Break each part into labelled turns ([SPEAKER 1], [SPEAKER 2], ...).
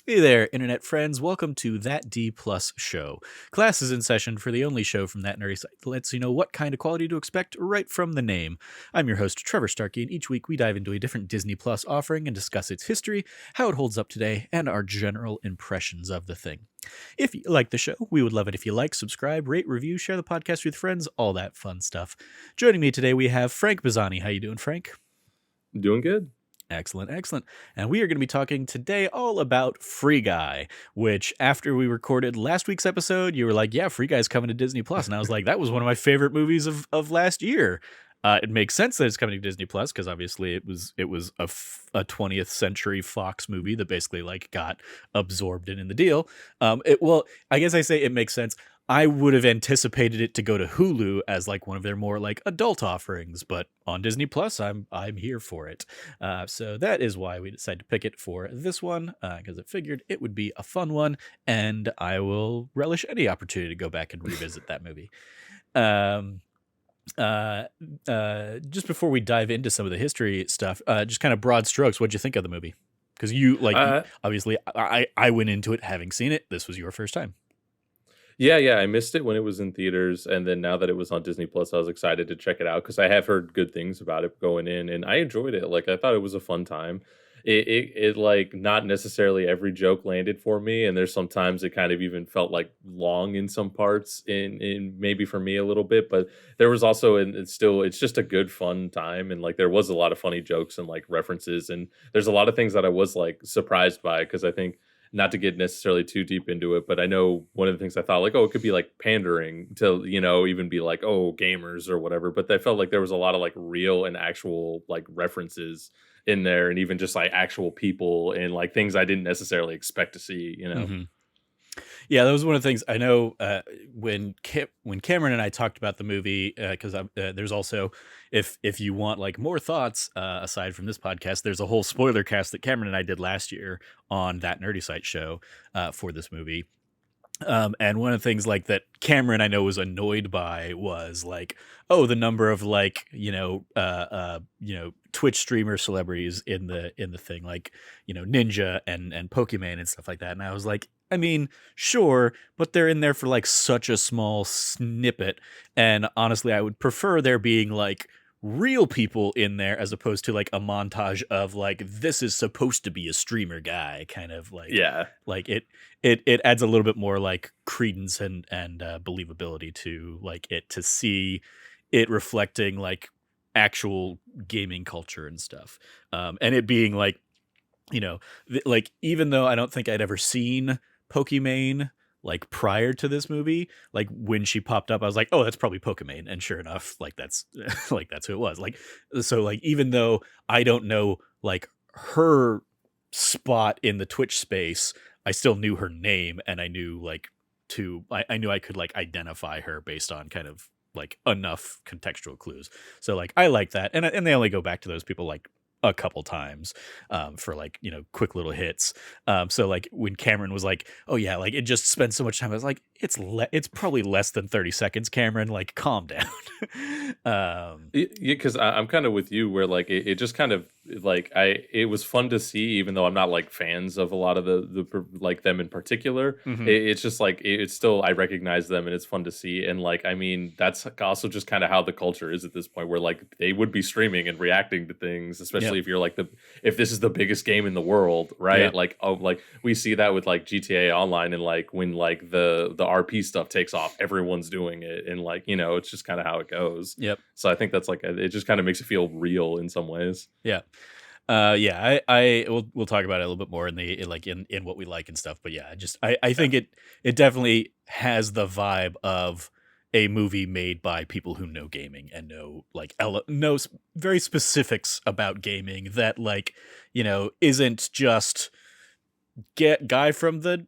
[SPEAKER 1] Hey there, internet friends. Welcome to That D Plus Show. Class is in session for the only show from that nerdy site that lets you know what kind of quality to expect right from the name. I'm your host, Trevor Starkey, and each week we dive into a different Disney Plus offering and discuss its history, how it holds up today, and our general impressions of the thing. If you like the show, we would love it if you like, subscribe, rate, review, share the podcast with friends, all that fun stuff. Joining me today, we have Frank Bizzani. How you doing, Frank?
[SPEAKER 2] Doing good.
[SPEAKER 1] Excellent, excellent. And we are going to be talking today all about Free Guy, which after we recorded last week's episode, you were like, yeah, Free Guy's coming to Disney Plus. And I was like, that was one of my favorite movies of last year. It makes sense that it's coming to Disney Plus because obviously it was a 20th century Fox movie that basically like got absorbed in the deal. I guess I say it makes sense. I would have anticipated it to go to Hulu as like one of their more like adult offerings, but on Disney Plus, I'm here for it. So that is why we decided to pick it for this one, because it figured it would be a fun one, and I will relish any opportunity to go back and revisit that movie. Just before we dive into some of the history stuff, just kind of broad strokes, what'd you think of the movie? Because obviously, I went into it having seen it. This was your first time.
[SPEAKER 2] Yeah, I missed it when it was in theaters, and then now that it was on Disney Plus, I was excited to check it out because I have heard good things about it going in, and I enjoyed it. Like I thought it was a fun time. It like not necessarily every joke landed for me, and there's sometimes it kind of even felt like long in some parts, in maybe for me a little bit, but there was also, and it's just a good fun time, and like there was a lot of funny jokes and like references, and there's a lot of things that I was like surprised by because I think not to get necessarily too deep into it, but I know one of the things I thought like, oh, it could be like pandering to, even be like, oh, gamers or whatever. But I felt like there was a lot of like real and actual like references in there and even just like actual people and like things I didn't necessarily expect to see.
[SPEAKER 1] Mm-hmm. Yeah, that was one of the things I know when Cameron and I talked about the movie, because there's also, if you want like more thoughts aside from this podcast, there's a whole spoiler cast that Cameron and I did last year on That Nerdy Site show for this movie. And one of the things like that Cameron I know was annoyed by was like, oh, the number of like, Twitch streamer celebrities in the thing, like, Ninja and Pokemon and stuff like that. And I was like, I mean, sure, but they're in there for like such a small snippet. And honestly, I would prefer there being like real people in there as opposed to like a montage of like, this is supposed to be a streamer guy, kind of like,
[SPEAKER 2] Yeah.
[SPEAKER 1] like it adds a little bit more like credence and believability to like it, to see it reflecting like actual gaming culture and stuff. And it being like, like even though I don't think I'd ever seen Pokimane like prior to this movie, like when she popped up, I was like, oh, that's probably Pokimane. And sure enough, like that's like that's who it was. Like, so like even though I don't know like her spot in the Twitch space, I still knew her name, and I knew like I knew I could like identify her based on kind of like enough contextual clues. So like I like that, and they only go back to those people like a couple times for like, quick little hits. So like when Cameron was like, oh yeah, like it just spends so much time, I was like, it's probably less than 30 seconds, Cameron, like calm down.
[SPEAKER 2] Yeah, because I'm kind of with you where like it just kind of like it was fun to see, even though I'm not like fans of a lot of like them in particular.
[SPEAKER 1] Mhm.
[SPEAKER 2] It's just like it's still, I recognize them and it's fun to see. And like, I mean, that's also just kind of how the culture is at this point, where like they would be streaming and reacting to things, especially
[SPEAKER 1] Yep.
[SPEAKER 2] if you're like if this is the biggest game in the world, right?
[SPEAKER 1] Yep.
[SPEAKER 2] Like, oh, like we see that with like GTA Online, and like when like the RP stuff takes off, everyone's doing it, and like it's just kind of how it goes.
[SPEAKER 1] Yep.
[SPEAKER 2] So I think that's like it just kind of makes it feel real in some ways.
[SPEAKER 1] Yeah. Yeah, we'll talk about it a little bit more in what we like and stuff. But yeah, I think it definitely has the vibe of a movie made by people who know gaming and know like very specifics about gaming that like, isn't just get guy from the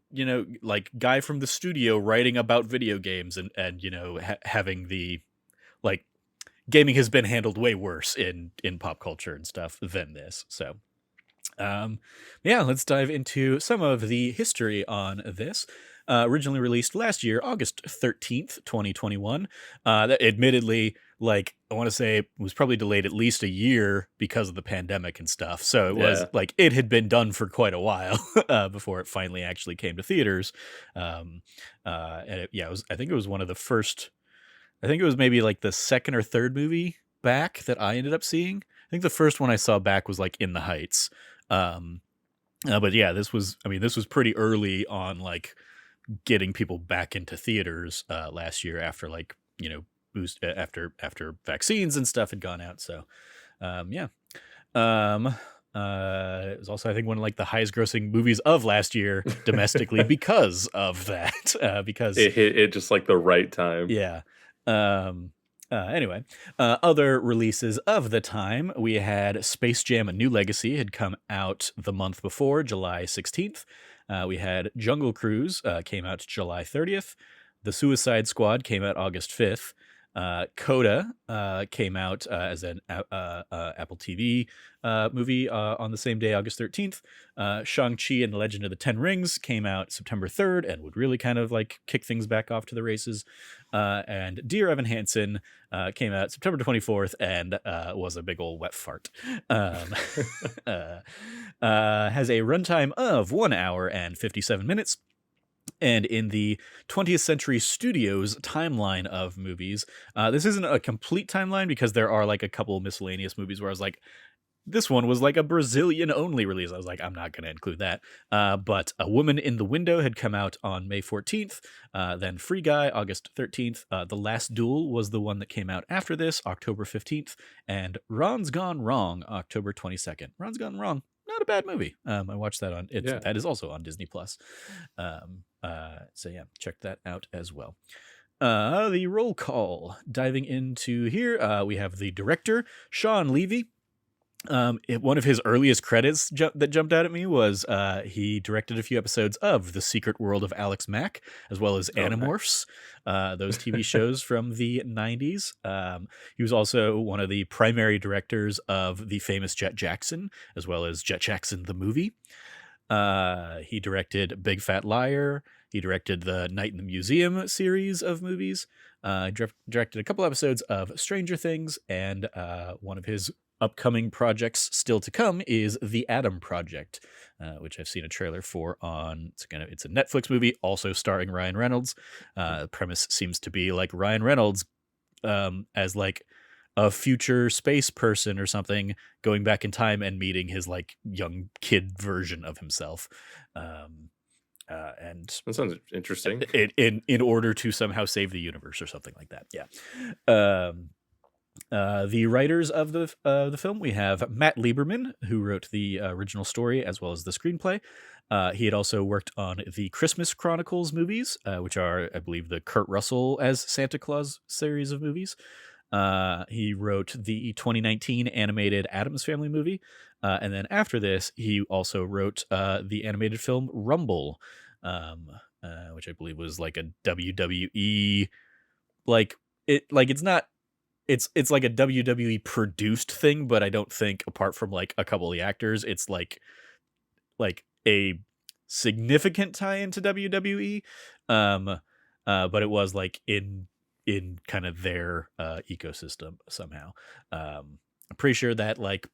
[SPEAKER 1] guy from the studio writing about video games and having the like gaming has been handled way worse in pop culture and stuff than this. So yeah, let's dive into some of the history on this. Originally released last year, August 13th, 2021. That admittedly, like I want to say it was probably delayed at least a year because of the pandemic and stuff. So it was
[SPEAKER 2] Yeah.
[SPEAKER 1] like it had been done for quite a while before it finally actually came to theaters. Um, and it, yeah, it was. I think it was one of the first. I think it was maybe like the second or third movie back that I ended up seeing. I think the first one I saw back was like In the Heights. Um, but yeah, this was. I mean, this was pretty early on, like getting people back into theaters last year after like boost after vaccines and stuff had gone out. So yeah. Um, it was also, I think, one of like the highest grossing movies of last year domestically because of that. Because
[SPEAKER 2] It hit it just like the right time.
[SPEAKER 1] yeah. Um, anyway, other releases of the time, we had Space Jam: A New Legacy had come out the month before, July 16th. We had Jungle Cruise came out July 30th. The Suicide Squad came out August 5th. Coda came out as an Apple TV movie on the same day, August 13th. Shang-Chi and the Legend of the Ten Rings came out September 3rd and would really kind of like kick things back off to the races. And Dear Evan Hansen came out September 24th and was a big old wet fart. Has a runtime of 1 hour and 57 minutes. And in the 20th Century Studios timeline of movies, this isn't a complete timeline because there are like a couple miscellaneous movies where I was like, this one was like a Brazilian only release. I was like, I'm not going to include that. But A Woman in the Window had come out on May 14th. Then Free Guy, August 13th. The Last Duel was the one that came out after this, October 15th. And Ron's Gone Wrong, October 22nd. Ron's Gone Wrong, not a bad movie. I watched that on it.
[SPEAKER 2] Yeah.
[SPEAKER 1] That is also on Disney Plus. So yeah, check that out as well. The roll call. Diving into here, we have the director, Sean Levy. One of his earliest credits that jumped out at me was he directed a few episodes of The Secret World of Alex Mack, as well as Animorphs, those TV shows from the 90s. He was also one of the primary directors of the famous Jet Jackson, as well as Jet Jackson the movie. He directed Big Fat Liar. He directed the Night in the Museum series of movies. Directed a couple episodes of Stranger Things, and one of his upcoming projects still to come is The Adam Project, which I've seen a trailer for on. It's a Netflix movie, also starring Ryan Reynolds. The premise seems to be like Ryan Reynolds as like a future space person or something, going back in time and meeting his like young kid version of himself. And
[SPEAKER 2] That sounds interesting.
[SPEAKER 1] In order to somehow save the universe or something like that. Yeah. The writers of the film, we have Matt Lieberman, who wrote the original story as well as the screenplay. He had also worked on the Christmas Chronicles movies, which are, I believe, the Kurt Russell as Santa Claus series of movies. He wrote the 2019 animated Addams Family movie. And then after this, he also wrote the animated film Rumble, which I believe was like a WWE, it's like a WWE produced thing, but I don't think, apart from like a couple of the actors, it's like a significant tie into WWE. But it was like in kind of their ecosystem somehow. I'm pretty sure that like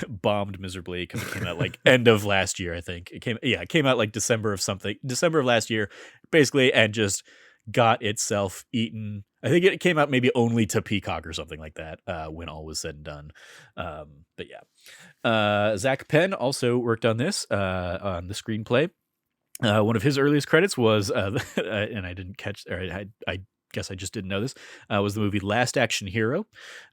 [SPEAKER 1] bombed miserably because it came out like end of last year. I think it came out like December of last year, basically, and just got itself eaten. I think it came out maybe only to Peacock or something like that when all was said and done. But yeah, Zac Penn also worked on this on the screenplay. One of his earliest credits was, and I didn't catch, or I guess I just didn't know this, was the movie Last Action Hero.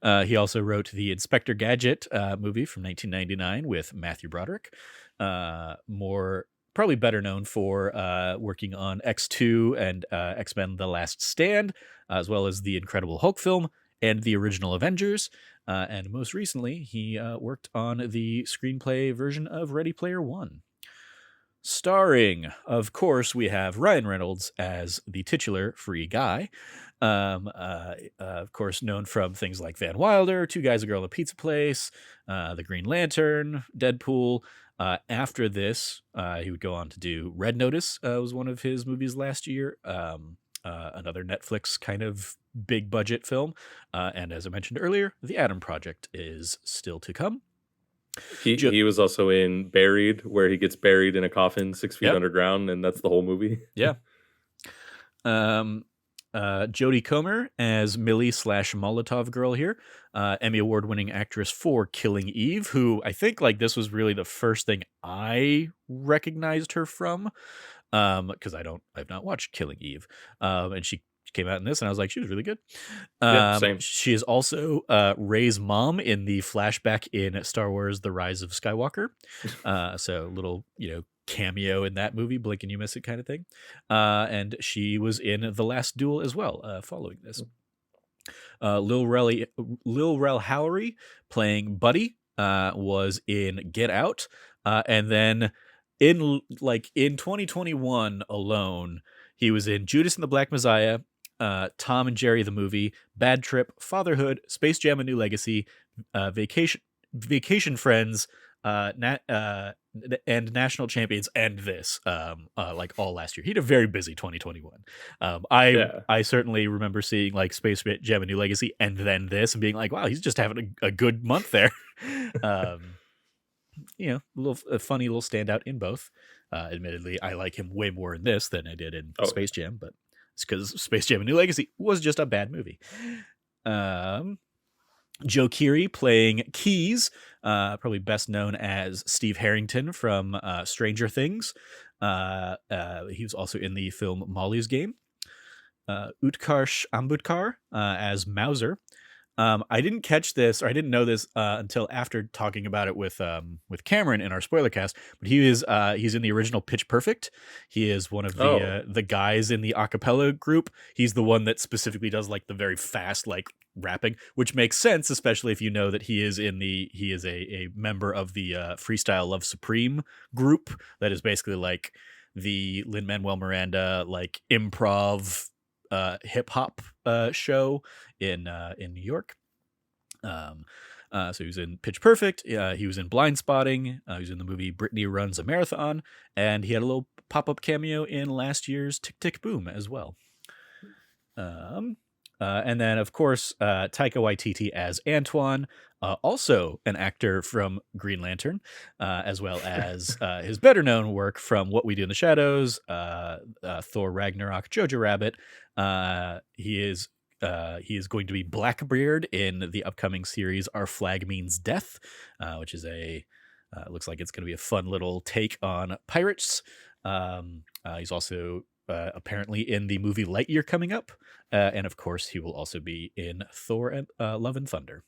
[SPEAKER 1] He also wrote the Inspector Gadget movie from 1999 with Matthew Broderick. Probably better known for working on X2 and X-Men The Last Stand, as well as the Incredible Hulk film and the original Avengers. And most recently, he worked on the screenplay version of Ready Player One. Starring, of course, we have Ryan Reynolds as the titular Free Guy. Of course, known from things like Van Wilder, Two Guys, a Girl, and a Pizza Place, The Green Lantern, Deadpool. After this, he would go on to do Red Notice, was one of his movies last year. Another Netflix kind of big budget film. And as I mentioned earlier, The Adam Project is still to come. Jo-
[SPEAKER 2] He was also in Buried, where he gets buried in a coffin 6 feet
[SPEAKER 1] yep.
[SPEAKER 2] underground, and that's the whole movie.
[SPEAKER 1] Yeah. Jody Comer as Millie / Molotov Girl here. Emmy Award-winning actress for Killing Eve, who I think like this was really the first thing I recognized her from. Because I've not watched Killing Eve. And she came out in this, and I was like, she was really good.
[SPEAKER 2] Yep, same.
[SPEAKER 1] She is also Rey's mom in the flashback in Star Wars: The Rise of Skywalker. So little, cameo in that movie, blink and you miss it kind of thing. And she was in The Last Duel as well, following this. Lil Rel Howery playing Buddy was in Get Out, and then in 2021 alone, he was in Judas and the Black Messiah, Tom and Jerry the movie, Bad Trip, Fatherhood, Space Jam: A New Legacy, Vacation Friends, and National Champions, and this, like all last year. He had a very busy 2021. I certainly remember seeing like Space Jam: A New Legacy and then this, and being like, wow, he's just having a good month there. A funny little standout in both. Admittedly, I like him way more in this than I did in Space Jam, but it's because Space Jam: A New Legacy was just a bad movie. Joe Kiri playing Keys, probably best known as Steve Harrington from Stranger Things. He was also in the film Molly's Game. Utkarsh Ambudkar as Mauser. I didn't catch this, or I didn't know this until after talking about it with Cameron in our spoiler cast. But he's in the original Pitch Perfect. He is one of the guys in the a cappella group. He's the one that specifically does like the very fast like rapping, which makes sense, especially if you know that he is a member of the Freestyle Love Supreme group. That is basically like the Lin-Manuel Miranda like improv hip hop show in New York. So he was in Pitch Perfect. He was in Blind Spotting. He was in the movie Brittany Runs a Marathon, and he had a little pop-up cameo in last year's Tick Tick Boom as well. And then, of course, Taika Waititi as Antoine, also an actor from Green Lantern, as well as his better-known work from What We Do in the Shadows, Thor Ragnarok, Jojo Rabbit. He is going to be Blackbeard in the upcoming series Our Flag Means Death, which is looks like it's going to be a fun little take on pirates. He's also apparently in the movie Lightyear coming up, and of course he will also be in Thor and Love and Thunder.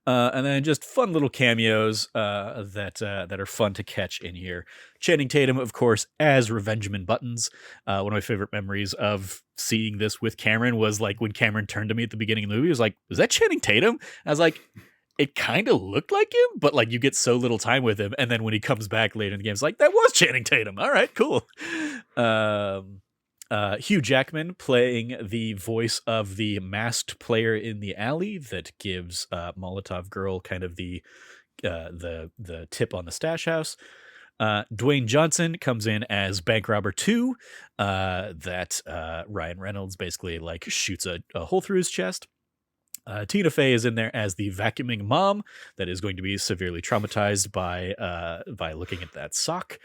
[SPEAKER 1] And then just fun little cameos that are fun to catch in here. Channing Tatum, of course, as Revengeman Buttons. One of my favorite memories of seeing this with Cameron was like when Cameron turned to me at the beginning of the movie. He was like, "Was that Channing Tatum?" I was like, it kind of looked like him, but like you get so little time with him. And then when he comes back later in the game, it's like, that was Channing Tatum. All right, cool. Hugh Jackman playing the voice of the masked player in the alley that gives Molotov Girl kind of the tip on the stash house. Dwayne Johnson comes in as Bank Robber 2, that Ryan Reynolds basically like shoots a hole through his chest. Tina Fey is in there as the vacuuming mom that is going to be severely traumatized by looking at that sock.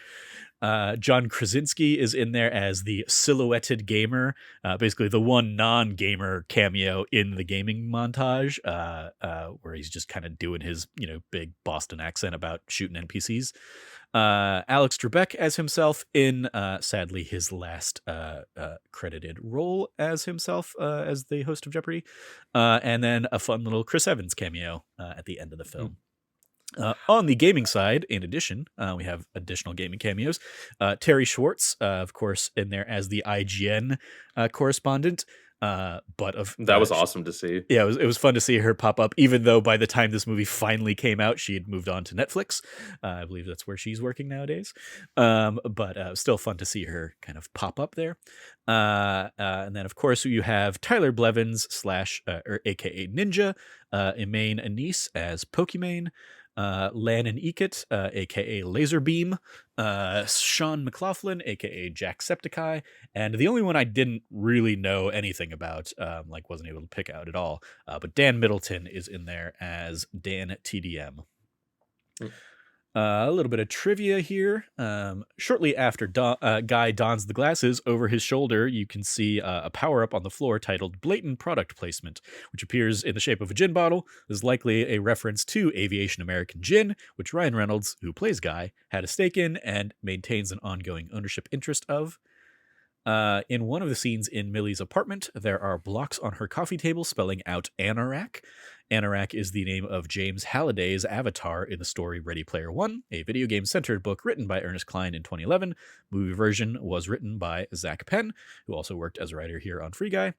[SPEAKER 1] John Krasinski is in there as the silhouetted gamer, basically the one non-gamer cameo in the gaming montage, where he's just kind of doing his big Boston accent about shooting NPCs. Alex Trebek as himself in sadly his last credited role as himself as the host of Jeopardy, and then a fun little Chris Evans cameo at the end of the film. On the gaming side, in addition, we have additional gaming cameos. Terry Schwartz, of course, in there as the IGN correspondent. That
[SPEAKER 2] was awesome to see.
[SPEAKER 1] Yeah, it was fun to see her pop up, even though by the time this movie finally came out, she had moved on to Netflix. I believe that's where she's working nowadays. But still fun to see her kind of pop up there. And then, of course, you have Tyler Blevins / or AKA Ninja, Emaine Anise as Pokimane. Lannon Ekit, aka Laserbeam, Sean McLaughlin, aka Jacksepticeye, and the only one I didn't really know anything about, like wasn't able to pick out at all, but Dan Middleton is in there as Dan TDM.
[SPEAKER 2] Mm.
[SPEAKER 1] A little bit of trivia here. Shortly after Guy dons the glasses, over his shoulder, you can see a power up on the floor titled Blatant Product Placement, which appears in the shape of a gin bottle. This is likely a reference to Aviation American Gin, which Ryan Reynolds, who plays Guy, had a stake in and maintains an ongoing ownership interest of. In one of the scenes in Millie's apartment, there are blocks on her coffee table spelling out Anorak. Anorak is the name of James Halliday's avatar in the story Ready Player One, a video game-centered book written by Ernest Cline in 2011. Movie version was written by Zac Penn, who also worked as a writer here on Free Guy.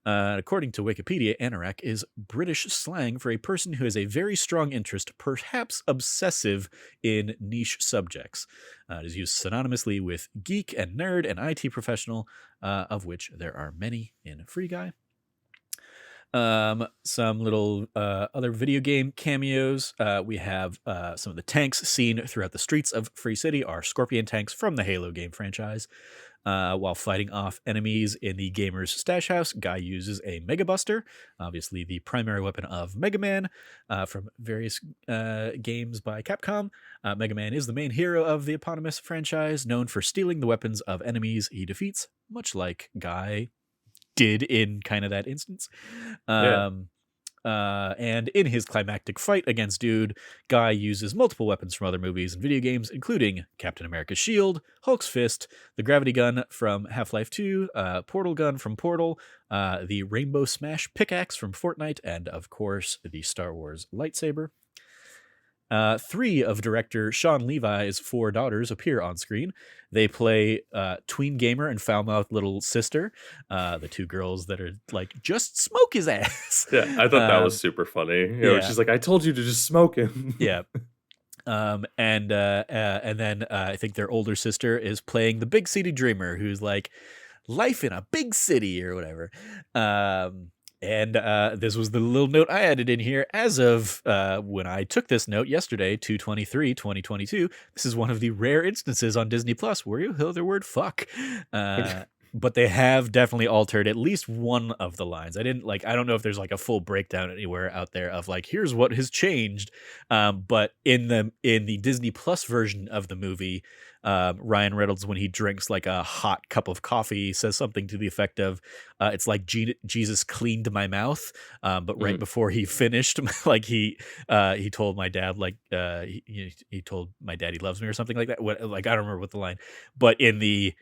[SPEAKER 1] According to Wikipedia, anorak is British slang for a person who has a very strong interest, perhaps obsessive, in niche subjects. It is used synonymously with geek and nerd and IT professional, of which there are many in Free Guy. Some little other video game cameos. We have some of the tanks seen throughout the streets of Free City are Scorpion tanks from the Halo game franchise. While fighting off enemies in the gamer's stash house, Guy uses a Mega Buster, obviously the primary weapon of Mega Man from various games by Capcom. Mega Man is the main hero of the eponymous franchise, known for stealing the weapons of enemies he defeats, much like Guy did in kind of that instance.
[SPEAKER 2] Yeah.
[SPEAKER 1] And in his climactic fight against Dude, Guy uses multiple weapons from other movies and video games, including Captain America's shield, Hulk's fist, the gravity gun from Half-Life 2, portal gun from Portal, the Rainbow Smash pickaxe from Fortnite, and of course, the Star Wars lightsaber. 3 of director Sean Levi's 4 daughters appear on screen. They play tween gamer and foul-mouthed little sister, the 2 girls that are like, just smoke his ass.
[SPEAKER 2] Yeah, I thought that was super funny. You know, she's like, I told you to just smoke him.
[SPEAKER 1] Yeah. And then I think their older sister is playing the big city dreamer, who's like, life in a big city or whatever. And this was the little note I added in here. As of when I took this note yesterday, 2/23/2022, this is one of the rare instances on Disney Plus where you hear the word fuck. But they have definitely altered at least one of the lines. I don't know if there's like a full breakdown anywhere out there of like, here's what has changed. But in the Disney Plus version of the movie, Ryan Reynolds, when he drinks like a hot cup of coffee, says something to the effect of, it's like Jesus cleaned my mouth. But right before he finished, like he told my dad, like he told my dad he loves me or something like that. Like, I don't remember what the line, but in the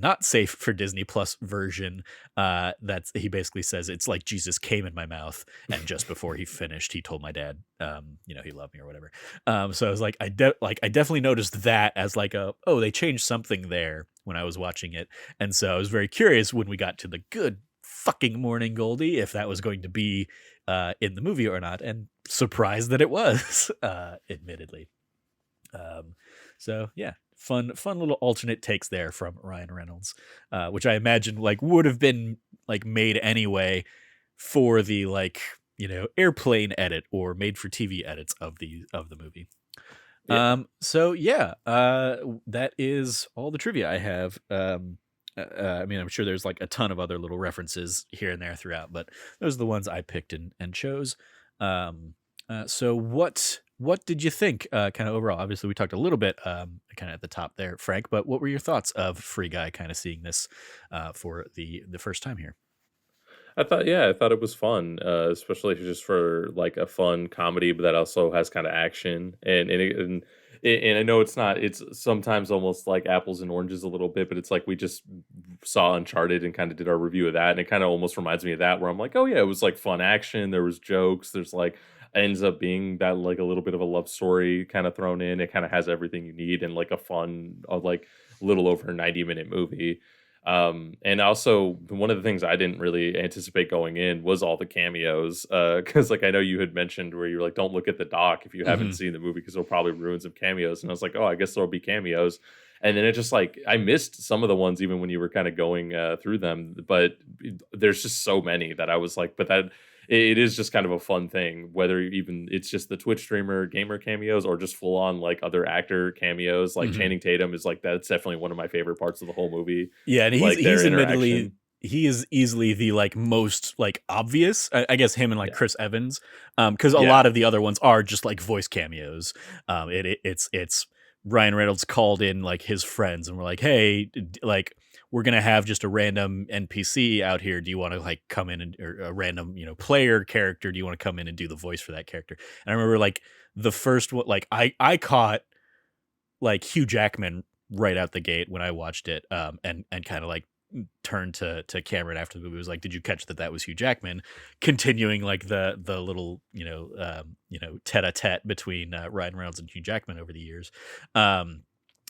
[SPEAKER 1] not safe for Disney Plus version, that's, he basically says it's like Jesus came in my mouth, and just before he finished, he told my dad, he loved me or whatever. So I was like, I definitely noticed that as like they changed something there when I was watching it, and so I was very curious when we got to the good fucking morning Goldie if that was going to be in the movie or not, and surprised that it was, admittedly. So yeah. Fun little alternate takes there from Ryan Reynolds, which I imagine like would have been like made anyway for the airplane edit or made for TV edits of the movie. Yeah. So yeah, that is all the trivia I have. I mean, I'm sure there's like a ton of other little references here and there throughout, but those are the ones I picked and chose. So what did you think kind of overall? Obviously, we talked a little bit kind of at the top there, Frank, but what were your thoughts of Free Guy kind of seeing this for the first time here?
[SPEAKER 2] I thought it was fun, especially just for like a fun comedy, but that also has kind of action and I know it's sometimes almost like apples and oranges a little bit, but it's like we just saw Uncharted and kind of did our review of that, and it kind of almost reminds me of that, where I'm like, oh yeah, it was like fun action, there was jokes, there's like ends up being that like a little bit of a love story kind of thrown in. It kind of has everything you need and like a fun, like little over 90-minute movie. And also one of the things I didn't really anticipate going in was all the cameos. Cause like I know you had mentioned where you're like, don't look at the doc if you haven't seen the movie, because it'll probably ruin some cameos. And I was like, oh, I guess there'll be cameos. And then it just like I missed some of the ones even when you were kind of going through them, but there's just so many that I was like, but that it is just kind of a fun thing, whether even it's just the Twitch streamer gamer cameos or just full on like other actor cameos. Like
[SPEAKER 1] Mhm.
[SPEAKER 2] Channing Tatum is like that's definitely one of my favorite parts of the whole movie,
[SPEAKER 1] Yeah, and
[SPEAKER 2] like their
[SPEAKER 1] he's admittedly
[SPEAKER 2] interaction.
[SPEAKER 1] he is easily the, like, most, like, obvious. I guess him and, like,
[SPEAKER 2] Yeah,
[SPEAKER 1] Chris Evans, because a
[SPEAKER 2] yeah.
[SPEAKER 1] lot of the other ones are just, like, voice cameos. It's Ryan Reynolds called in, like, his friends and we're like, "Hey, like, we're gonna have just a random NPC out here. Do you wanna, like, come in and" or a random, player character, "Do you wanna come in and do the voice for that character?" And I remember, like, the first one like, I caught, like, Hugh Jackman right out the gate when I watched it, and kinda, like, turned to Cameron after the movie, was like, "Did you catch that that was Hugh Jackman?" Continuing, like, the little, tete-a-tete between, Ryan Reynolds and Hugh Jackman over the years. And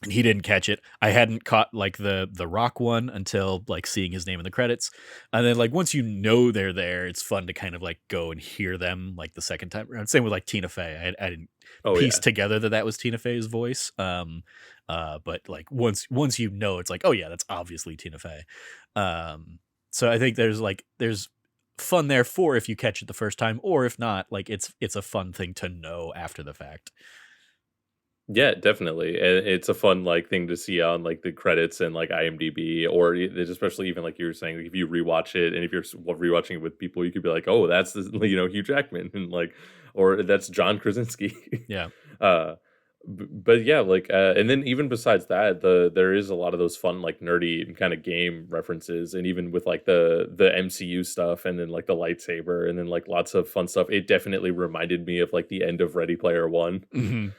[SPEAKER 1] he didn't catch it. I hadn't caught, like, the Rock one until, like, seeing his name in the credits, and then, like, once you know they're there, it's fun to kind of, like, go and hear them, like, the second time around. Same with, like, Tina Fey. I didn't
[SPEAKER 2] Oh
[SPEAKER 1] piece
[SPEAKER 2] yeah.
[SPEAKER 1] together that that was Tina Fey's voice, but, like, once you know, it's like, "Oh, yeah, that's obviously Tina Fey." Um, so I think there's fun there for if you catch it the first time, or if not, like, it's a fun thing to know after the fact.
[SPEAKER 2] Yeah, definitely, and it's a fun, like, thing to see on, like, the credits and, like, IMDb, or especially even, like you were saying, like, if you rewatch it, and if you're rewatching it with people, you could be like, "Oh, that's this," Hugh Jackman, and, like, or that's John Krasinski.
[SPEAKER 1] Yeah.
[SPEAKER 2] Uh, but yeah, like, and then even besides that, there is a lot of those fun, like, nerdy kind of game references, and even with, like, the MCU stuff, and then, like, the lightsaber, and then, like, lots of fun stuff. It definitely reminded me of, like, the end of Ready Player One.
[SPEAKER 1] Mhm.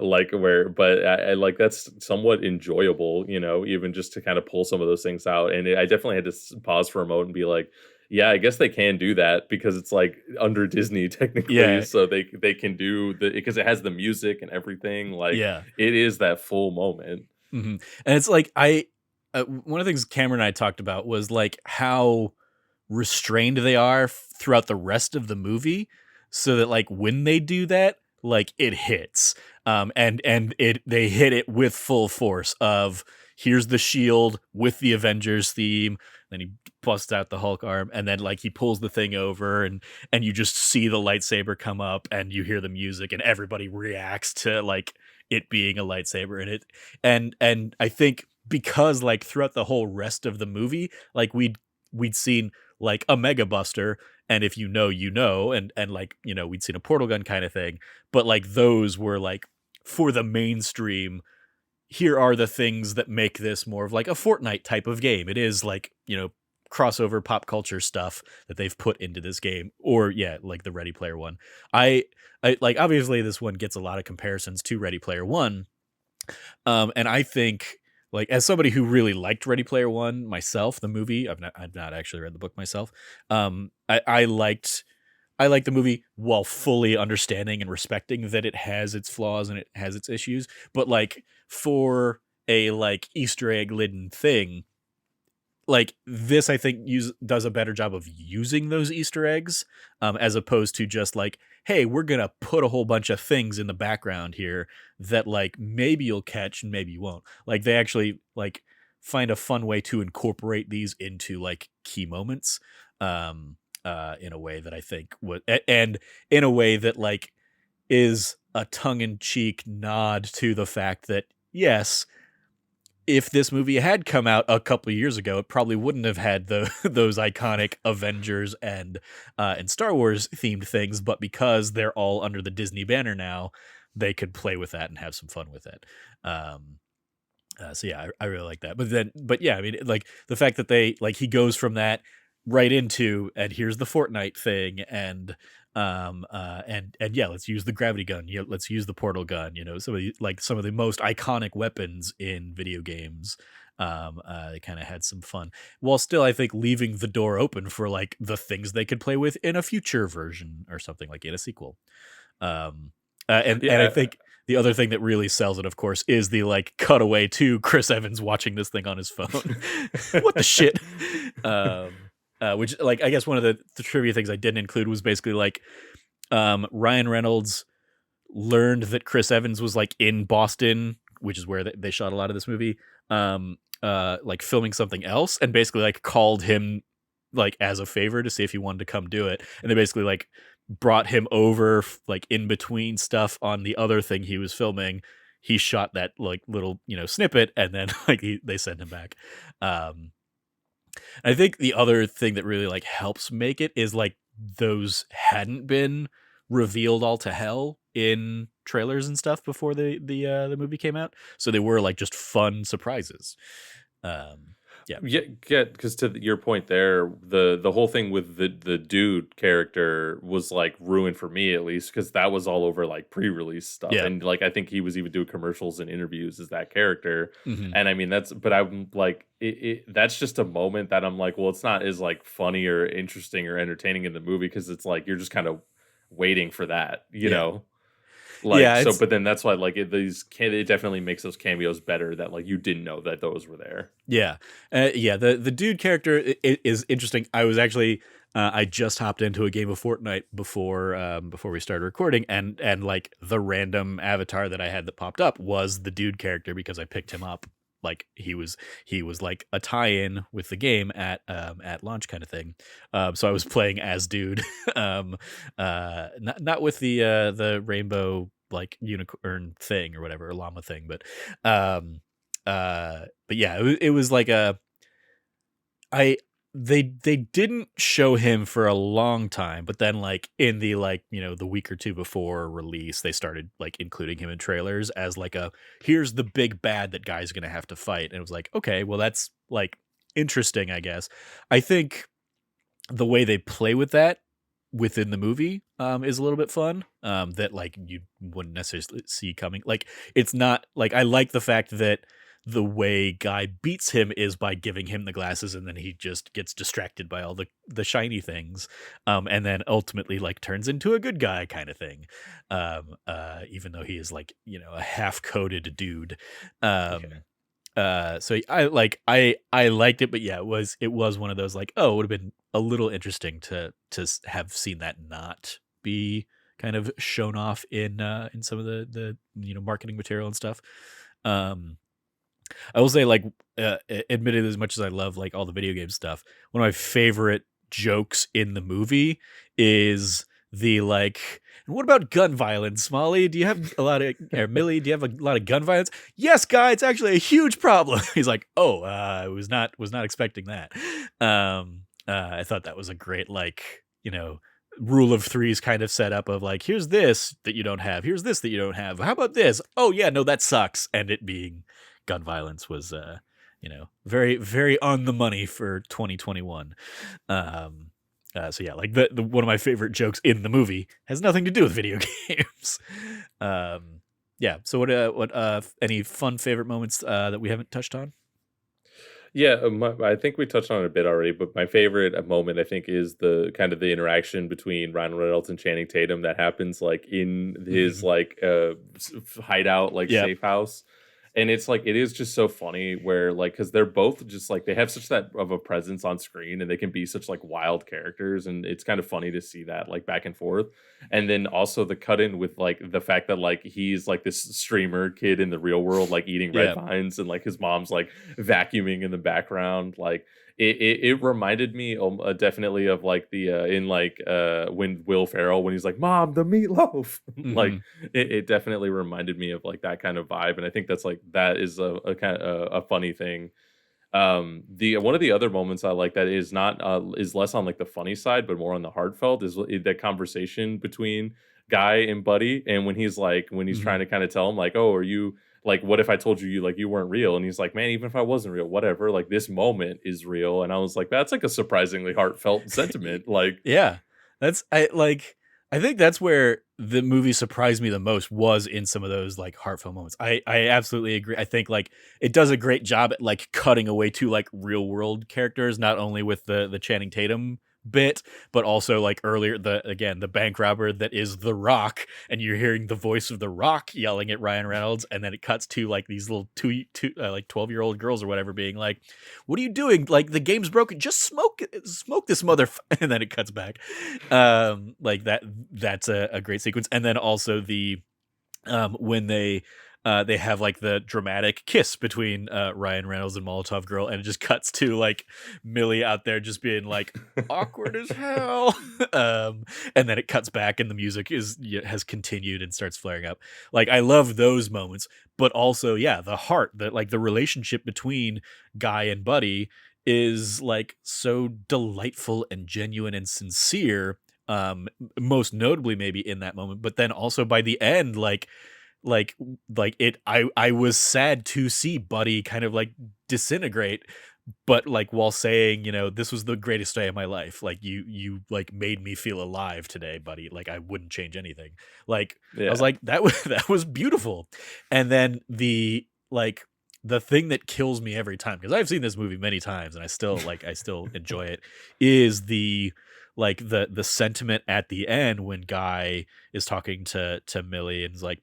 [SPEAKER 2] Like where but I like that's somewhat enjoyable, even just to kind of pull some of those things out. And I definitely had to pause for a moment and be like, yeah, I guess they can do that because it's like under Disney technically,
[SPEAKER 1] Yeah,
[SPEAKER 2] so they can do the because it has the music and everything. Like
[SPEAKER 1] yeah.
[SPEAKER 2] it is that full moment.
[SPEAKER 1] Mhm. And it's like one of the things Cameron and I talked about was, like, how restrained they are throughout the rest of the movie, so that, like, when they do that, like, it hits. And they hit it with full force of, here's the shield with the Avengers theme, then he busts out the Hulk arm, and then, like, he pulls the thing over, and you just see the lightsaber come up, and you hear the music, and everybody reacts to, like, it being a lightsaber, and I think because, like, throughout the whole rest of the movie, like, we'd seen, like, a Mega Buster, and if you know, you know, and like, we'd seen a portal gun kind of thing, but, like, those were, like, for the mainstream, here are the things that make this more of, like, a Fortnite type of game. It is, like, crossover pop culture stuff that they've put into this game, or yeah, like the Ready Player One. I I like, obviously this one gets a lot of comparisons to Ready Player One, and I think, like, as somebody who really liked Ready Player One myself, the movie, I've not actually read the book myself. I liked the movie while fully understanding and respecting that it has its flaws and it has its issues. But, like, for a, like, Easter egg laden thing, like, this, I think, does a better job of using those Easter eggs, as opposed to just like, hey, we're gonna put a whole bunch of things in the background here that, like, maybe you'll catch and maybe you won't. Like, they actually, like, find a fun way to incorporate these into, like, key moments, in a way that I think would, and in a way that, like, is a tongue in cheek nod to the fact that, yes, if this movie had come out a couple of years ago, it probably wouldn't have had those iconic Avengers and Star Wars themed things, but because they're all under the Disney banner now, they could play with that and have some fun with it. Um, so yeah, I really like that. But yeah, I mean, like, the fact that they, like, he goes from that right into, and here's the Fortnite thing, and yeah, let's use the gravity gun. Let's use the portal gun. Some of the most iconic weapons in video games. They kind of had some fun, while still, I think, leaving the door open for, like, the things they could play with in a future version or something, like in a sequel. Um, and I
[SPEAKER 2] Yeah,
[SPEAKER 1] think the other thing that really sells it, of course, is the, like, cutaway to Chris Evans watching this thing on his phone. What the shit? Which, like, I guess one of the trivia things I didn't include was basically, like, Ryan Reynolds learned that Chris Evans was, like, in Boston, which is where they shot a lot of this movie, like, filming something else, and basically, like, called him like as a favor to see if he wanted to come do it, and they basically like brought him over like in between stuff on the other thing he was filming. He shot that like little snippet, and then like they sent him back. Um, I think the other thing that really like helps make it is like those hadn't been revealed all to hell in trailers and stuff before the movie came out, so they were like just fun surprises. Um, yeah,
[SPEAKER 2] Yeah, because your point there, the whole thing with the dude character was like ruined for me at least because that was all over like pre-release stuff,
[SPEAKER 1] yeah,
[SPEAKER 2] and like I think he was even doing commercials and interviews as that character,
[SPEAKER 1] hmm
[SPEAKER 2] and I mean but I'm like that's just a moment that I'm like, well, it's not as like funny or interesting or entertaining in the movie because it's like you're just kind of waiting for that, you
[SPEAKER 1] yeah,
[SPEAKER 2] know. Like,
[SPEAKER 1] yeah.
[SPEAKER 2] so,
[SPEAKER 1] It's
[SPEAKER 2] but then that's why, like, it definitely makes those cameos better that, like, you didn't know that those were there.
[SPEAKER 1] Yeah, yeah. The dude character is interesting. I was actually I just hopped into a game of Fortnite before we started recording, and like the random avatar that I had that popped up was the dude character because I picked him up. Like he was like a tie-in with the game at launch kind of thing. So I was playing as dude. um, not with the rainbow like unicorn thing or whatever, or llama thing, um but yeah, it was like I they didn't show him for a long time, but then like in the like the week or two before release, they started like including him in trailers as like a here's the big bad that guy's gonna have to fight, and it was like, okay, well that's like interesting, I guess. I think the way they play with that within the movie is a little bit fun, that like you wouldn't necessarily see coming. Like it's not like I like the fact that the way Guy beats him is by giving him the glasses, and then he just gets distracted by all the shiny things, and then ultimately like turns into a good guy kind of thing, even though he is like a half coded dude.
[SPEAKER 2] Yeah.
[SPEAKER 1] um so I liked it, but yeah, it was one of those like, oh, it would have been a little interesting to have seen that not be kind of shown off in some of the marketing material and stuff. Um, I will say like, admittedly, as much as I love like all the video game stuff, one of my favorite jokes in the movie is the like, "And what about gun violence, Molly? Do you have a lot of or Millie? Do you have a lot of gun violence?" "Yes, guy, it's actually a huge problem." He's like, "Oh, I was not expecting that." I thought that was a great like rule of threes kind of setup of like, here's this that you don't have, here's this that you don't have. How about this? Oh yeah, no, that sucks. And it being gun violence was very very on the money for 2021. So yeah, like the one of my favorite jokes in the movie has nothing to do with video games. Yeah, so what any fun favorite moments that we haven't touched on?
[SPEAKER 2] Yeah, I think we touched on it a bit already, but my favorite moment I think is the kind of the interaction between Ryan Reynolds and Channing Tatum that happens like in his
[SPEAKER 1] Mhm.
[SPEAKER 2] like hideout like
[SPEAKER 1] Yep.
[SPEAKER 2] safe house. And it's like it is just so funny where like because they're both just like they have such that of a presence on screen and they can be such like wild characters and it's kind of funny to see that like back and forth. And then also the cut in with like the fact that like he's like this streamer kid in the real world like eating red
[SPEAKER 1] Yep.
[SPEAKER 2] vines and like his mom's like vacuuming in the background. Like it reminded me definitely of like the in like when Will Ferrell when he's like, "Mom, the meatloaf." Like
[SPEAKER 1] Mhm.
[SPEAKER 2] it definitely reminded me of like that kind of vibe, and I think that's like that is a kind of a funny thing. The one of the other moments I like that is not is less on like the funny side but more on the heartfelt is that conversation between Guy and Buddy, and when he's like when he's trying
[SPEAKER 1] Mhm.
[SPEAKER 2] to kind of tell him like, "Oh, are you like what if I told you like you weren't real?" And he's like, "Man, even if I wasn't real, whatever, like this moment is real." And I was like, that's like a surprisingly heartfelt sentiment. Like
[SPEAKER 1] Yeah. I think that's where the movie surprised me the most was in some of those like heartfelt moments. I absolutely agree. I think like it does a great job at like cutting away to like real world characters, not only with the Channing Tatum bit, but also like earlier the bank robber that is The Rock, and you're hearing the voice of The Rock yelling at Ryan Reynolds, and then it cuts to like these little two like 12-year-old girls or whatever being like, "What are you doing? Like the game's broken. Just smoke this mother." And then it cuts back. Like that's a great sequence. And then also the when they they have like the dramatic kiss between Ryan Reynolds and Molotov Girl, and it just cuts to like Millie out there just being like awkward as hell. And then it cuts back and the music has continued and starts flaring up. Like I love those moments, but also yeah, the heart, that like the relationship between Guy and Buddy is like so delightful and genuine and sincere, most notably maybe in that moment, but then also by the end, like like it I was sad to see Buddy kind of like disintegrate, but like while saying, this was the greatest day of my life, like you like made me feel alive today, Buddy, like I wouldn't change anything. Like I was
[SPEAKER 2] Yeah.
[SPEAKER 1] like, that was that was beautiful. And then the thing that kills me every time, because I've seen this movie many times and I still enjoy it, is the sentiment at the end when Guy is talking to Millie and is like,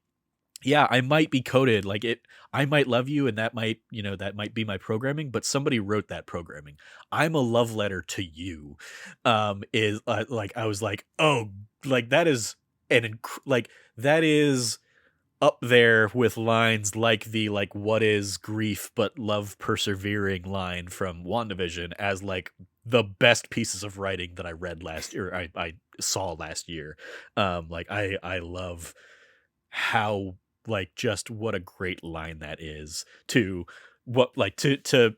[SPEAKER 1] yeah, I might be coded, like I might love you, and that might, that might be my programming, but somebody wrote that programming. I'm a love letter to you. Is like I was like, oh, like that is like that is up there with lines like the like what is grief but love persevering line from WandaVision as like the best pieces of writing that I read last year, I saw last year. Like I love how, like, just what a great line that is to what like to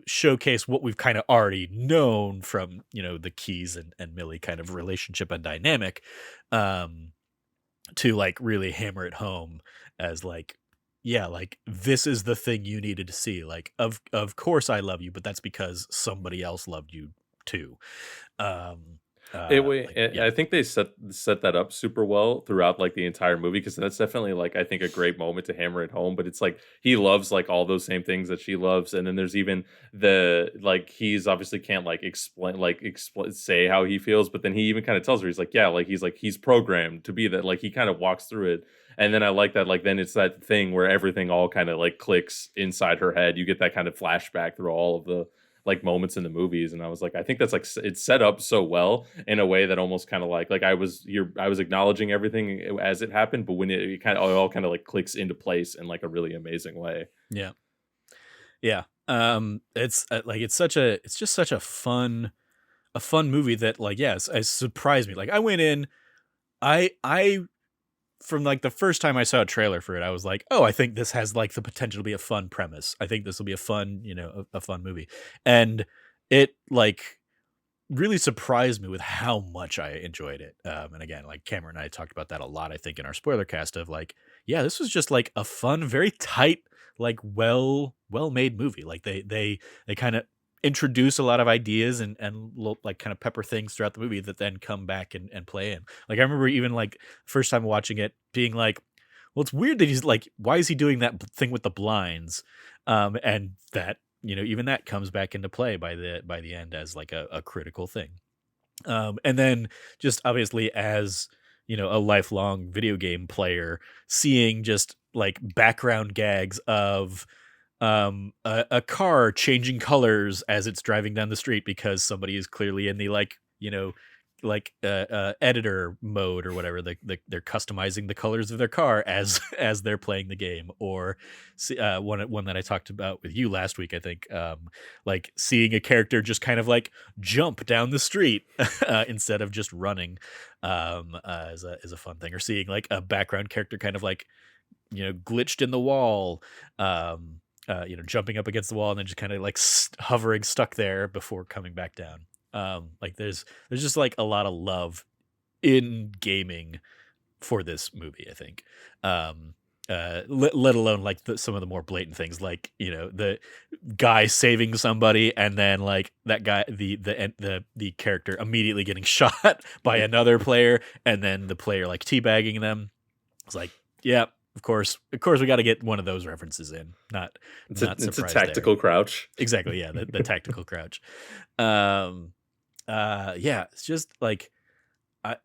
[SPEAKER 1] showcase what we've kind of already known from the Keys and Millie kind of relationship and dynamic, um to like really hammer it home as like, yeah, like this is the thing you needed to see, like of course I love you, but that's because somebody else loved you too. um like yeah.
[SPEAKER 2] I think they set that up super well throughout, like, the entire movie, because that's definitely, like, I think a great moment to hammer it home, but it's like, he loves, like, all those same things that she loves, and then there's even he's obviously can't, like, say how he feels, but then he even kinda tells her, he's like, he's programmed to be that, like, he kinda walks through it, and then I like that, like, then it's that thing where everything all kinda, like, clicks inside her head. You get that kind of flashback through all of the, like, moments in the movies, and I was like, I think that's like it's set up so well in a way that almost kind of like I was acknowledging everything as it happened, but when it kind of all kind of like clicks into place in like a really amazing way.
[SPEAKER 1] Yeah. Yeah. It's like it's just such a fun movie that like yes, it surprised me. Like I went in, I from like the first time I saw a trailer for it, I was like, oh, I think this has like the potential to be a fun premise. I think this will be a fun, a fun movie. And it like really surprised me with how much I enjoyed it. And again, like Cameron and I talked about that a lot, I think, in our spoiler cast of like, yeah, this was just like a fun, very tight, like well made movie. Like they kind of introduce a lot of ideas and like kind of pepper things throughout the movie that then come back and play in. Like I remember even like first time watching it being like, well, it's weird that he's like, why is he doing that thing with the blinds? And that even that comes back into play by the end as like a critical thing. And then just obviously as a lifelong video game player, seeing just like background gags of a car changing colors as it's driving down the street because somebody is clearly in the like editor mode or whatever, they're customizing the colors of their car as as they're playing the game. Or one that I talked about with you last week, I think, like seeing a character just kind of like jump down the street instead of just running, is a fun thing. Or seeing like a background character kind of like glitched in the wall, jumping up against the wall and then just kind of like hovering stuck there before coming back down. Like there's just like a lot of love in gaming for this movie, I think. Let alone like some of the more blatant things, like the guy saving somebody and then like that guy, the character immediately getting shot by another player and then the player like teabagging them. It's like, yeah, of course we got to get one of those references in. Not
[SPEAKER 2] It's a
[SPEAKER 1] surprised
[SPEAKER 2] tactical
[SPEAKER 1] there.
[SPEAKER 2] crouch.
[SPEAKER 1] Exactly, yeah, the tactical crouch. Um yeah, it's just like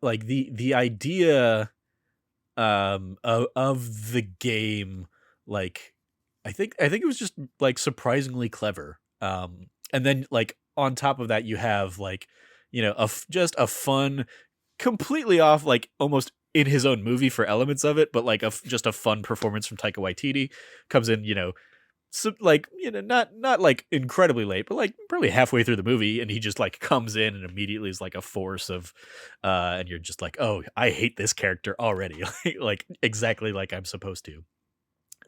[SPEAKER 1] like the idea of the game, like I think it was just like surprisingly clever. And then like on top of that you have like just a fun, completely off, like almost in his own movie for elements of it, but like just a fun performance from Taika Waititi comes in, so like, not like incredibly late, but like probably halfway through the movie, and he just like comes in and immediately is like a force of, and you're just like, oh, I hate this character already, like exactly like I'm supposed to.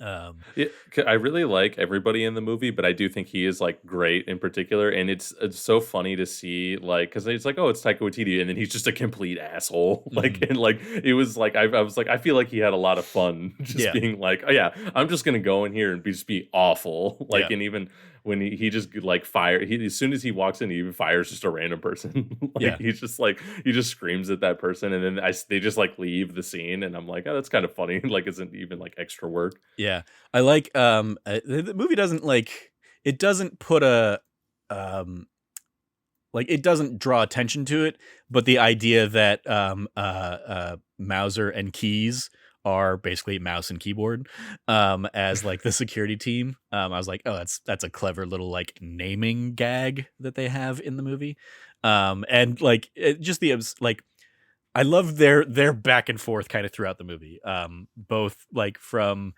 [SPEAKER 1] Um,
[SPEAKER 2] Yeah, I really like everybody in the movie, but I do think he is like great in particular, and it's so funny to see like because it's like, oh, it's Taika Waititi, and then he's just a complete asshole. Like,
[SPEAKER 1] mhm.
[SPEAKER 2] and like it was like I was like I feel like he had a lot of fun just
[SPEAKER 1] Yeah,
[SPEAKER 2] being like, oh yeah, I'm just gonna go in here and just be awful. Like,
[SPEAKER 1] yeah,
[SPEAKER 2] and even when he just like fire, he as soon as he walks in, he even fires just a random person. Like
[SPEAKER 1] yeah.
[SPEAKER 2] he's just like he just screams at that person, and then they just like leave the scene, and I'm like, oh, that's kind of funny. Like, isn't even like extra work.
[SPEAKER 1] Yeah. I like the movie doesn't like it doesn't put a um like it doesn't draw attention to it, but the idea that Mauser and Keys are basically mouse and keyboard as like the security team. I was like, oh, that's a clever little like naming gag that they have in the movie. And like just like I love their back and forth kind of throughout the movie. Both like from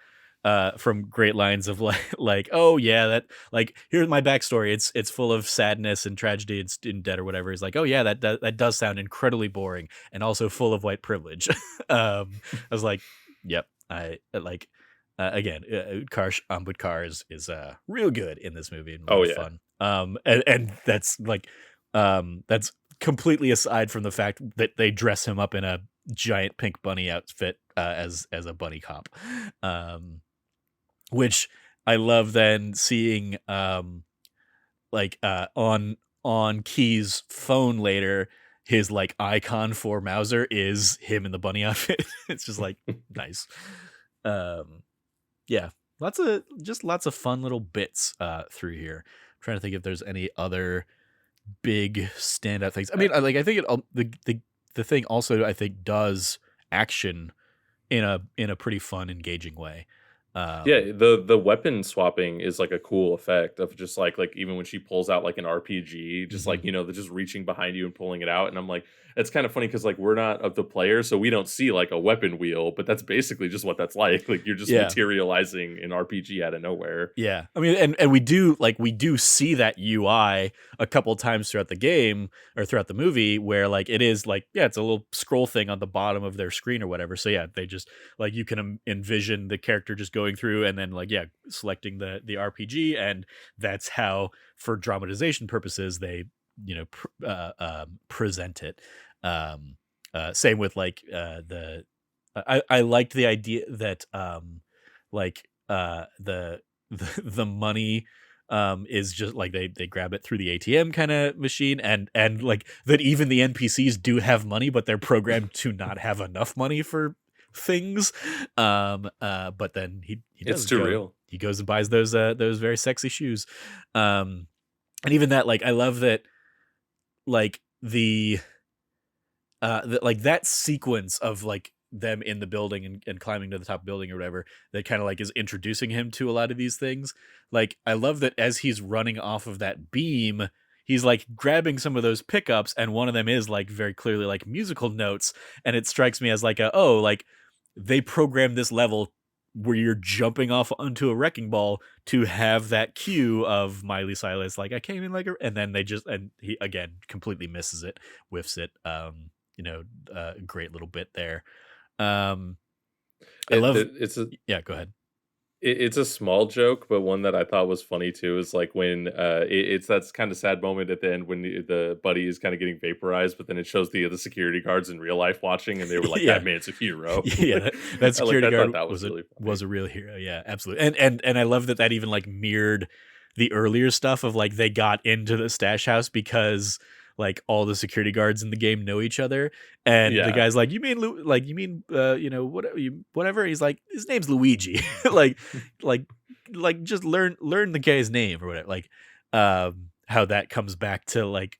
[SPEAKER 1] great lines of like oh yeah, that like here's my backstory. It's full of sadness and tragedy and debt or whatever. He's like, oh yeah, that does sound incredibly boring and also full of white privilege. I was like, yep, I like again, Karsh Ambudkar is real good in this movie and a lot
[SPEAKER 2] Oh
[SPEAKER 1] of
[SPEAKER 2] yeah.
[SPEAKER 1] fun. And that's like that's completely aside from the fact that they dress him up in a giant pink bunny outfit as a bunny cop, which I love. Then seeing like on Key's phone later, his like icon for Mauser is him in the bunny outfit. It's just like nice. Um, yeah, lots of fun little bits through here. I'm trying to think if there's any other big standout things. I mean, I think the thing also I think does action in a pretty fun, engaging way.
[SPEAKER 2] Yeah,
[SPEAKER 1] Um,
[SPEAKER 2] the weapon swapping is like a cool effect of just like even when she pulls out like an RPG, just
[SPEAKER 1] mhm.
[SPEAKER 2] like they're just reaching behind you and pulling it out, and I'm like, it's kind of funny because like we're not of the player, so we don't see like a weapon wheel, but that's basically just what that's like. Like you're just
[SPEAKER 1] Yeah,
[SPEAKER 2] materializing an RPG out of nowhere.
[SPEAKER 1] yeah. I mean, and we do see that UI a couple times throughout the game or throughout the movie where like it is like yeah, it's a little scroll thing on the bottom of their screen or whatever. So yeah, they just like you can envision the character just going through and then like yeah, selecting the RPG, and that's how for dramatization purposes they present it. Same with like the I liked the idea that like the money is just like they grab it through the ATM kind of machine, and like that even the NPCs do have money, but they're programmed to not have enough money for things. But then he
[SPEAKER 2] It's
[SPEAKER 1] does
[SPEAKER 2] too
[SPEAKER 1] go
[SPEAKER 2] real.
[SPEAKER 1] he goes and buys those very sexy shoes. And even that, like I love that like like that sequence of like them in the building and climbing to the top building or whatever that kind of like is introducing him to a lot of these things. Like I love that as he's running off of that beam, he's like grabbing some of those pickups, and one of them is like very clearly like musical notes, and it strikes me as like like they programmed this level where you're jumping off onto a wrecking ball to have that cue of Miley Cyrus like I came in like and then they just and he again completely misses it, whiffs it. Great little bit there. um I
[SPEAKER 2] It,
[SPEAKER 1] love
[SPEAKER 2] it it's a
[SPEAKER 1] yeah, go ahead.
[SPEAKER 2] it's a small joke, but one that I thought was funny too is like when it's that kind of sad moment at the end when the buddy is kind of getting vaporized, but then it shows the security guards in real life watching, and they were like,
[SPEAKER 1] Yeah,
[SPEAKER 2] "That man's a hero."
[SPEAKER 1] yeah, that security
[SPEAKER 2] I
[SPEAKER 1] guard
[SPEAKER 2] thought that was really funny.
[SPEAKER 1] was a real hero. Yeah, absolutely. And I love that even like mirrored the earlier stuff of like they got into the stash house because like all the security guards in the game know each other, and the
[SPEAKER 2] Yeah,
[SPEAKER 1] guy's like, you mean whatever. He's like, his name's Luigi. like like just learn the guy's name or whatever. Like how that comes back to like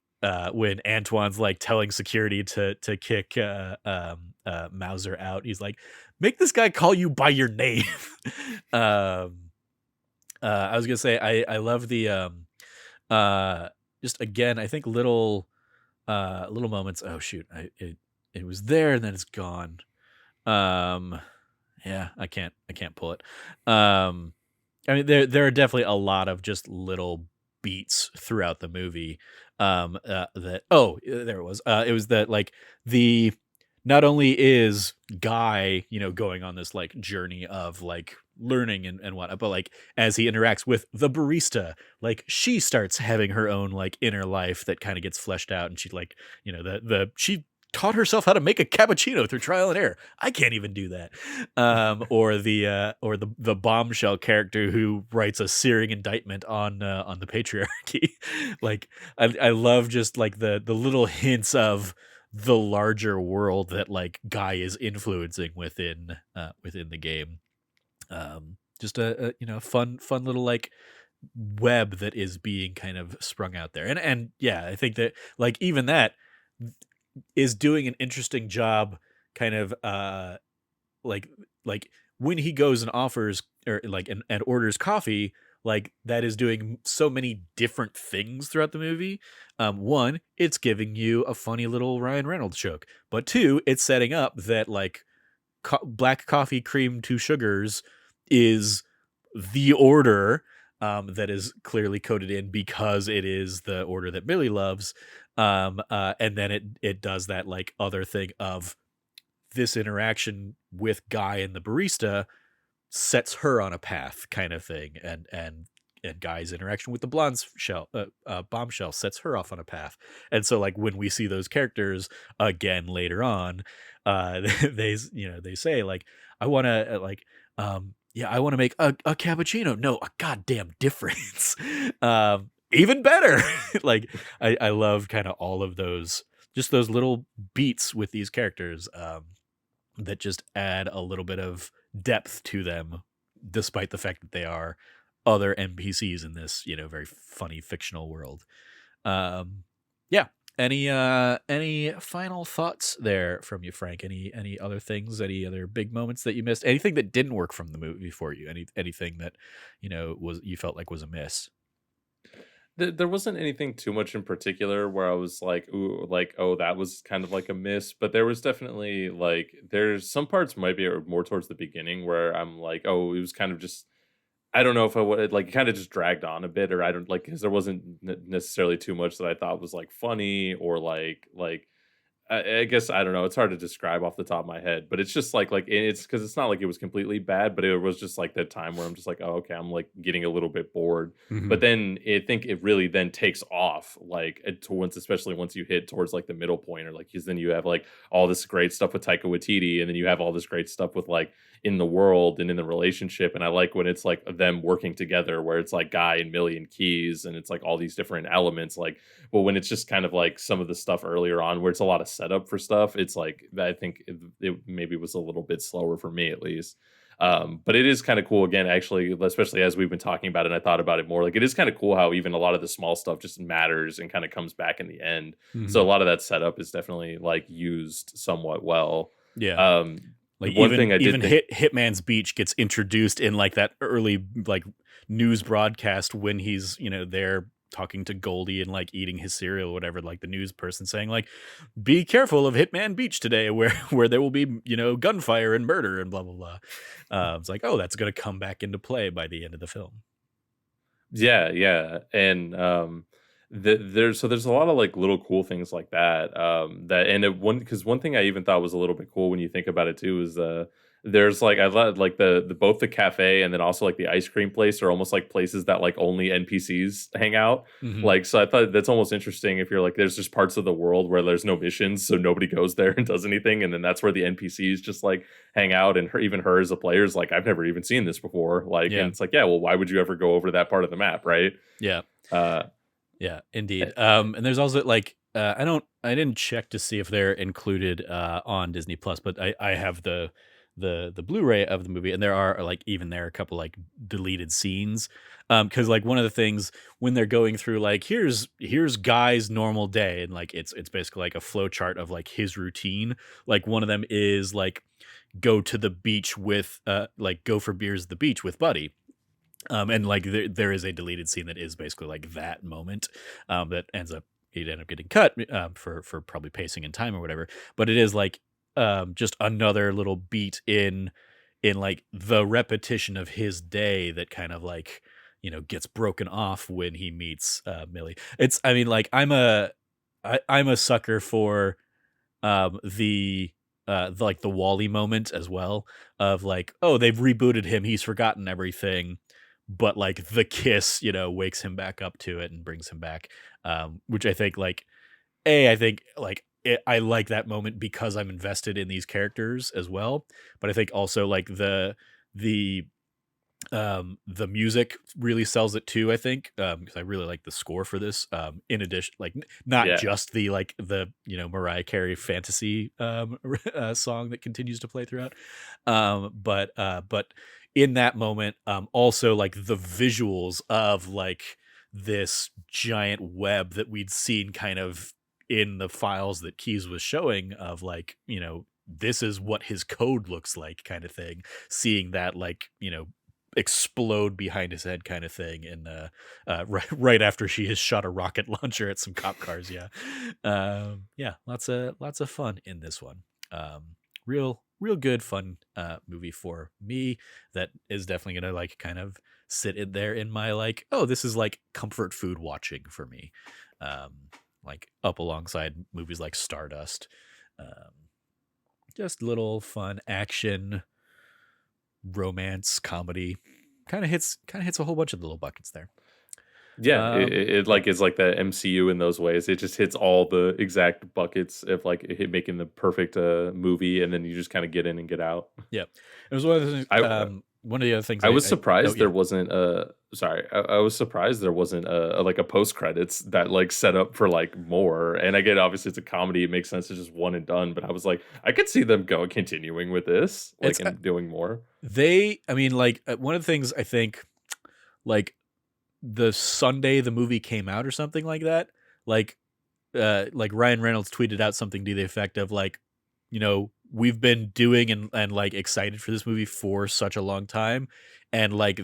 [SPEAKER 1] when Antoine's like telling security to kick Mauser out. He's like, make this guy call you by your name. um I was gonna say I love the just again I think little moments. Oh shoot, it was there and then it's gone. Um, yeah, I can't pull it. Um, I mean, there are definitely a lot of just little beats throughout the movie. That there it was. It was that like the not only is Guy, going on this like journey of like learning and whatnot, but like as he interacts with the barista, like she starts having her own like inner life that kind of gets fleshed out, and she like, the she taught herself how to make a cappuccino through trial and error. I can't even do that. Or the bombshell character who writes a searing indictment on the patriarchy. Like I love just like the little hints of the larger world that like Guy is influencing within the game. Just a fun little like web that is being kind of sprung out there. And yeah, I think that like even that is doing an interesting job kind of like like when he goes and offers or like and orders coffee, like that is doing so many different things throughout the movie. One, it's giving you a funny little Ryan Reynolds joke, but two, it's setting up that like black coffee cream 2 sugars is the order, that is clearly coded in because it is the order that Millie loves. And then it does that like other thing of this interaction with Guy and the barista sets her on a path kind of thing, and Guy's interaction with the bombshell sets her off on a path. And so like when we see those characters again later on, they say like, I want to yeah, I want to make a cappuccino. No, a goddamn difference. Even better. Like I love kind of all of those, just those little beats with these characters, that just add a little bit of depth to them, despite the fact that they are other NPCs in this, very funny fictional world. Yeah. Any final thoughts there from you, Frank? Any other things? Any other big moments that you missed? Anything that didn't work from the movie for you? Anything that was you felt like was a miss?
[SPEAKER 2] There wasn't anything too much in particular where I was like, "Ooh," like, "Oh, that was kind of like a miss," but there was definitely, like there's some parts might be more towards the beginning where I'm like, "Oh, it was kind of just." I don't know if I would like, it kinda just dragged on a bit, or I don't like because there wasn't necessarily too much that I thought was, like, funny or, like I guess I don't know, it's hard to describe off the top of my head, but it's just like it's because it's not like it was completely bad, but it was just like that time where I'm just like, "Oh, okay," I'm, like, getting a little bit bored, but
[SPEAKER 1] Mhm.
[SPEAKER 2] then I think it really then takes off, like, to once especially once you hit towards, like, the middle point or, like, 'cause then you have, like, all this great stuff with Taika Waititi, and then you have all this great stuff with, like, in the world and in the relationship, and I like when it's, like, them working together where it's, like, Guy and Millie and Keys, and it's, like, all these different elements, like, but when it's just kind of like some of the stuff earlier on where it's a lot of setup for stuff, it's like I think it maybe was a little bit slower for me at least. But it is kind of cool again, actually, especially as we've been talking about it and I thought about it more. Like it is kind of cool how even a lot of the small stuff just matters and kind of comes back in the end. So a
[SPEAKER 1] Mhm.
[SPEAKER 2] lot of that setup is definitely like used somewhat well.
[SPEAKER 1] Yeah.
[SPEAKER 2] Um, the
[SPEAKER 1] Like
[SPEAKER 2] one thing I did
[SPEAKER 1] even
[SPEAKER 2] think
[SPEAKER 1] Hitman's Beach gets introduced in like that early like news broadcast when he's, there talking to Goldie and like eating his cereal or whatever, like the news person saying like, be careful of Hitman Beach today where where there will be, gunfire and murder and blah blah blah. It's like, oh, that's gonna come back into play by the end of the film.
[SPEAKER 2] Yeah, yeah, and, there's a lot of, like, little cool things like that, that and it one because one thing I even thought was a little bit cool when you think about it too is, there's, like I love, like, the both the cafe and then also, like, the ice cream place are almost like places that, like, only NPCs hang out,
[SPEAKER 1] Mhm.
[SPEAKER 2] like, so I thought that's almost interesting if you're like, there's just parts of the world where there's no missions, so nobody goes there and does anything, and then that's where the NPCs just, like, hang out, and even her as a player is like, "I've never even seen this before," like, and
[SPEAKER 1] Yeah.
[SPEAKER 2] it's like, yeah, well, why would you ever go over to that part of the map, right?
[SPEAKER 1] Yeah.
[SPEAKER 2] Uh,
[SPEAKER 1] Yeah,
[SPEAKER 2] eh
[SPEAKER 1] indeed. And there's also like I didn't check to see if they're included on Disney Plus, but I have the Blu-ray of the movie, and there are like even there are a couple like deleted scenes. Because like one of the things when they're going through like here's Guy's normal day, and like it's basically like a flow chart of like his routine. Like one of them is like go to the beach with like go for beers at the beach with Buddy. And like there is a deleted scene that is basically like that moment, that ends up it ended up getting cut, for probably pacing and time or whatever. But it is like just another little beat in like the repetition of his day that kind of like, gets broken off when he meets Millie. It's I mean like I'm a sucker for like the Wally moment as well, of like, oh, they've rebooted him, he's forgotten everything, but like the kiss, wakes him back up to it and brings him back. Which I think like I think like I like that moment because I'm invested in these characters as well. But I think also like the the music really sells it too, I think, because I really like the score for this. In addition, like not
[SPEAKER 2] Yeah.
[SPEAKER 1] just the like the Mariah Carey fantasy song that continues to play throughout, but in that moment, also like the visuals of like this giant web that we'd seen kind of in the files that Keyes was showing of like, this is what his code looks like kind of thing, seeing that like, explode behind his head kind of thing, and right after she has shot a rocket launcher at some cop cars. Yeah. Yeah, lots of fun in this one. Real good fun movie for me, that is definitely gonna like kind of sit in there in my like, oh, this is like comfort food watching for me, um like up alongside movies like Stardust. um just little fun action, romance, comedy. Kind of hits a whole bunch of little buckets there.
[SPEAKER 2] Yeah, it
[SPEAKER 1] Yeah,
[SPEAKER 2] like is like the MCU in those ways. It just hits all the exact buckets of like making the perfect movie, and then you just kind of get in and get out.
[SPEAKER 1] yeah. It was one of the things,
[SPEAKER 2] I
[SPEAKER 1] one of the other things
[SPEAKER 2] I was
[SPEAKER 1] I oh
[SPEAKER 2] surprised
[SPEAKER 1] yeah.
[SPEAKER 2] there wasn't a sorry. I was surprised there wasn't like a post credits that like set up for like more. And again, obviously it's a comedy. It makes sense to just one and done. But I was like, I could see them continuing with this, like
[SPEAKER 1] It's
[SPEAKER 2] and doing more.
[SPEAKER 1] I mean like one of the things I think, like the Sunday the movie came out or something like that, like Ryan Reynolds tweeted out something to the effect of like, we've been doing and like excited for this movie for such a long time, and like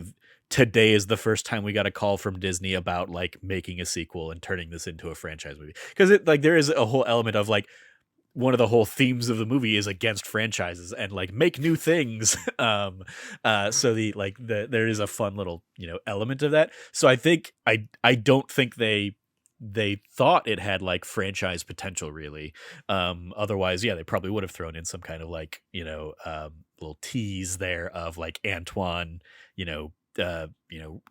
[SPEAKER 1] today is the first time we got a call from Disney about like making a sequel and turning this into a franchise movie, because it like there is a whole element of like, one of the whole themes of the movie is against franchises and like make new things. So there is a fun little element of that. So I think I don't think they thought it had like franchise potential really. Otherwise, yeah, they probably would have thrown in some kind of like little tease there of like Antoine,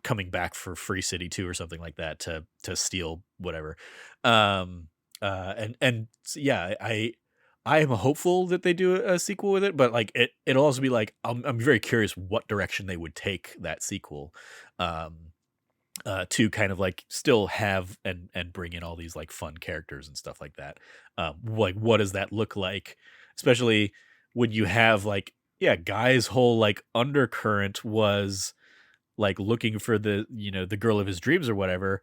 [SPEAKER 1] coming back for Free City 2 or something like that to steal whatever. Yeah, I am hopeful that they do a sequel with it, but like it'll also be like, I'm very curious what direction they would take that sequel, um, to kind of like still have and bring in all these like fun characters and stuff like that. Like what does that look like, especially when you have like, yeah, Guy's whole like undercurrent was like looking for the girl of his dreams or whatever,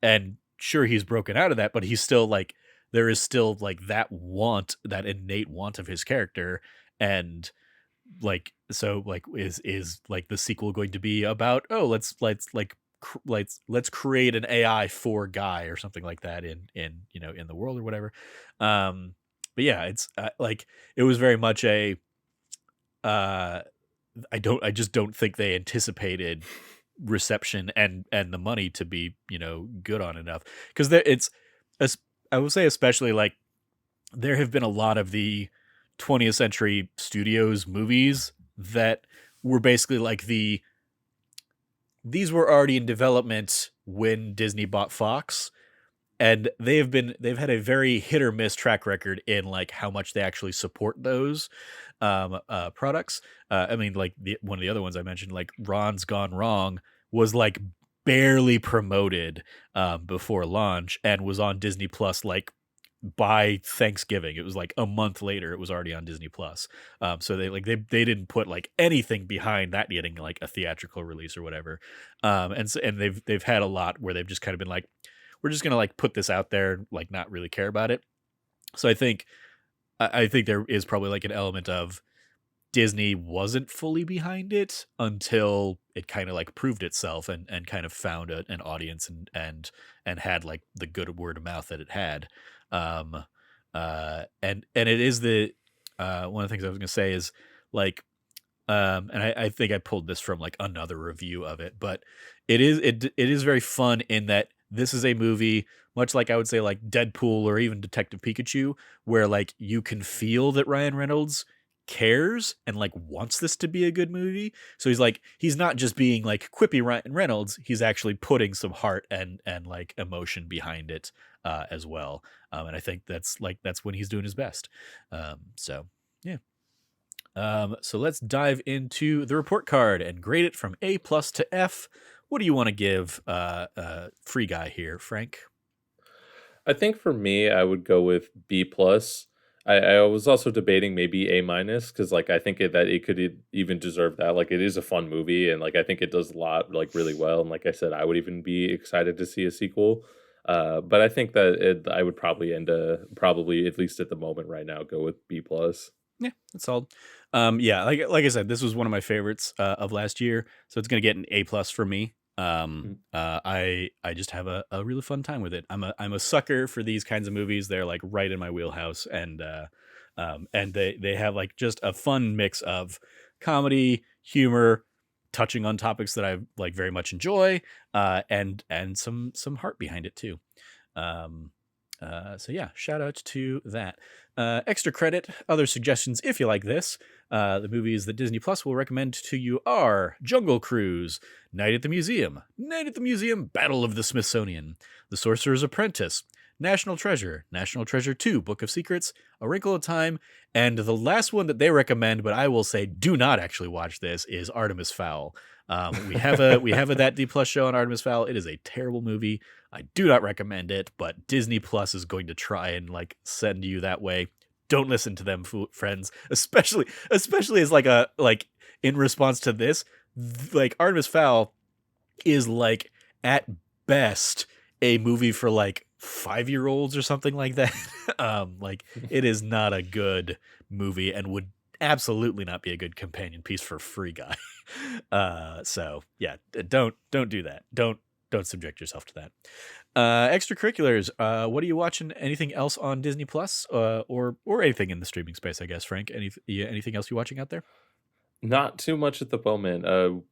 [SPEAKER 1] and sure, he's broken out of that, but he's still like, there is still like that innate want of his character. And like, so like is like the sequel going to be about, oh, let's create an AI for Guy or something like that in the world or whatever. But yeah, it's like it was very much a uh I just don't think they anticipated reception and the money to be good on enough, because there it's as I will say, especially like there have been a lot of the 20th century studios movies that were basically like these were already in development when Disney bought Fox, and they've had a very hit or miss track record in like how much they actually support those products. I mean, like one of the other ones I mentioned, like Ron's Gone Wrong, was like barely promoted before launch and was on Disney Plus like by Thanksgiving. It was like a month later it was already on Disney Plus. So they didn't put like anything behind that getting like a theatrical release or whatever. And they've had a lot where they've just kind of been like, we're just gonna like put this out there and like not really care about it. So I think there is probably like an element of Disney wasn't fully behind it until it kind of like proved itself and kind of found an audience and had like the good word of mouth that it had. And it is One of the things I was gonna say is like, and I think I pulled this from like another review of it, but it is very fun in that this is a movie, much like I would say like Deadpool or even Detective Pikachu, where like you can feel that Ryan Reynolds cares and like wants this to be a good movie. So he's not just being like quippy Ryan Reynolds, he's actually putting some heart and like emotion behind it as well. And I think that's when he's doing his best. So yeah. So let's dive into the report card and grade it from A plus to F. What do you want to give Free Guy here, Frank?
[SPEAKER 2] I think for me, I would go with B plus. I was also debating maybe A minus because like I think that it could even deserve that. Like it is a fun movie and like I think it does a lot like really well. And like I said, I would even be excited to see a sequel. But I think that I would probably probably at least at the moment right now go with B plus.
[SPEAKER 1] Yeah, that's all. Yeah, like I said, this was one of my favorites of last year, so it's gonna get an A plus for me. I just have a really fun time with it. I'm a sucker for these kinds of movies. They're like right in my wheelhouse, and they have like just a fun mix of comedy, humor, touching on topics that I like very much enjoy, and some heart behind it too. Um, so yeah, shout out to that. Extra credit, other suggestions if you like this. The movies that Disney Plus will recommend to you are Jungle Cruise, Night at the Museum, Battle of the Smithsonian, The Sorcerer's Apprentice, National Treasure, National Treasure 2, Book of Secrets, A Wrinkle of Time, and the last one that they recommend, but I will say do not actually watch this, is Artemis Fowl. We have a That D Plus show on Artemis Fowl. It is a terrible movie. I do not recommend it, but Disney Plus is going to try and like send you that way. Don't listen to them, friends. Especially as like in response to this, like Artemis Fowl is like at best a movie for like 5-year-olds or something like that. Like it is not a good movie and would absolutely not be a good companion piece for Free Guy. So yeah, don't do that. Don't subject yourself to that. Extracurriculars. What are you watching? Anything else on Disney Plus, or anything in the streaming space? I guess, Frank. Anything else you watching out there?
[SPEAKER 2] Not too much at the moment.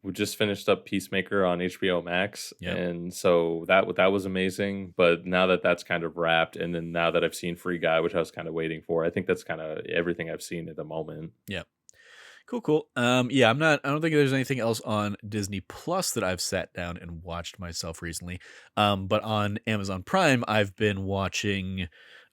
[SPEAKER 2] We just finished up Peacemaker on HBO Max,
[SPEAKER 1] Yep.
[SPEAKER 2] and so that was amazing. But now that that's kind of wrapped, and then now that I've seen Free Guy, which I was kind of waiting for, I think that's kind of everything I've seen at the moment.
[SPEAKER 1] Yep. Cool. Yeah, I don't think there's anything else on Disney Plus that I've sat down and watched myself recently. But on Amazon Prime, I've been watching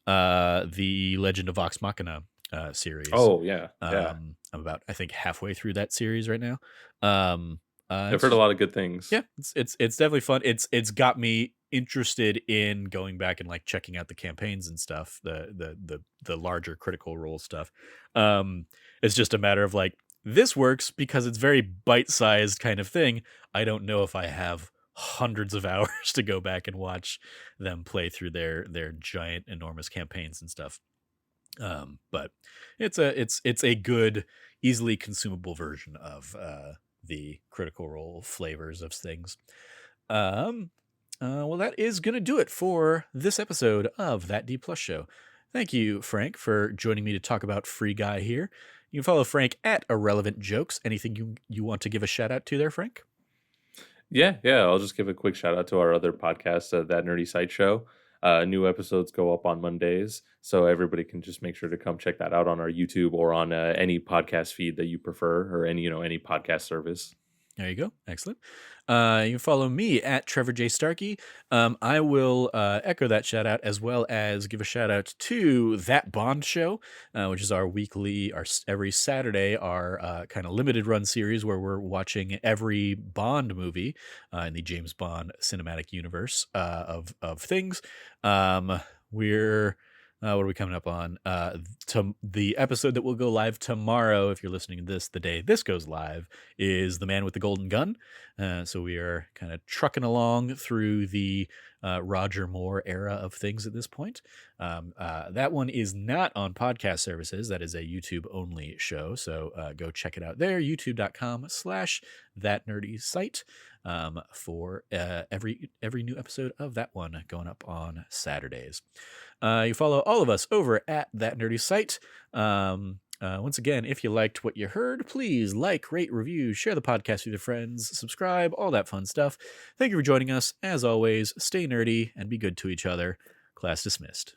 [SPEAKER 1] the Legend of Vox Machina series.
[SPEAKER 2] Oh yeah, yeah.
[SPEAKER 1] I'm about, I think, halfway through that series right now. Um,
[SPEAKER 2] I've heard a lot of good things.
[SPEAKER 1] yeah, it's definitely fun. It's got me interested in going back and like checking out the campaigns and stuff, the larger Critical Role stuff. It's just a matter of like, this works because it's very bite-sized kind of thing. I don't know if I have hundreds of hours to go back and watch them play through their giant enormous campaigns and stuff. But it's a good, easily consumable version of the Critical Role flavors of things. Well, that is gonna do it for this episode of That D Plus Show. Thank you, Frank, for joining me to talk about Free Guy here. You can follow Frank at Irrelevant Jokes. Anything you want to give a shout out to there, Frank?
[SPEAKER 2] Yeah, yeah. I'll just give a quick shout out to our other podcast, That Nerdy Site Show. New episodes go up on Mondays, so everybody can just make sure to come check that out on our YouTube or on any podcast feed that you prefer, or any podcast service.
[SPEAKER 1] There you go. Excellent. You can follow me at Trevor J. Starkey. I will echo that shout out as well as give a shout out to That Bond Show, which is our weekly, every Saturday, our kind of limited run series where we're watching every Bond movie in the James Bond cinematic universe of things. We're what are we coming up on? To the episode that will go live tomorrow, if you're listening to this the day this goes live, is The Man with the Golden Gun. So we are kind of trucking along through the Roger Moore era of things at this point. That one is not on podcast services. That is a YouTube only show. So go check it out there, youtube.com/thatnerdysite, for every new episode of that one going up on Saturdays. You follow all of us over at That Nerdy Site. Once again, if you liked what you heard, please like, rate, review, share the podcast with your friends, subscribe, all that fun stuff. Thank you for joining us. As always, stay nerdy and be good to each other. Class dismissed.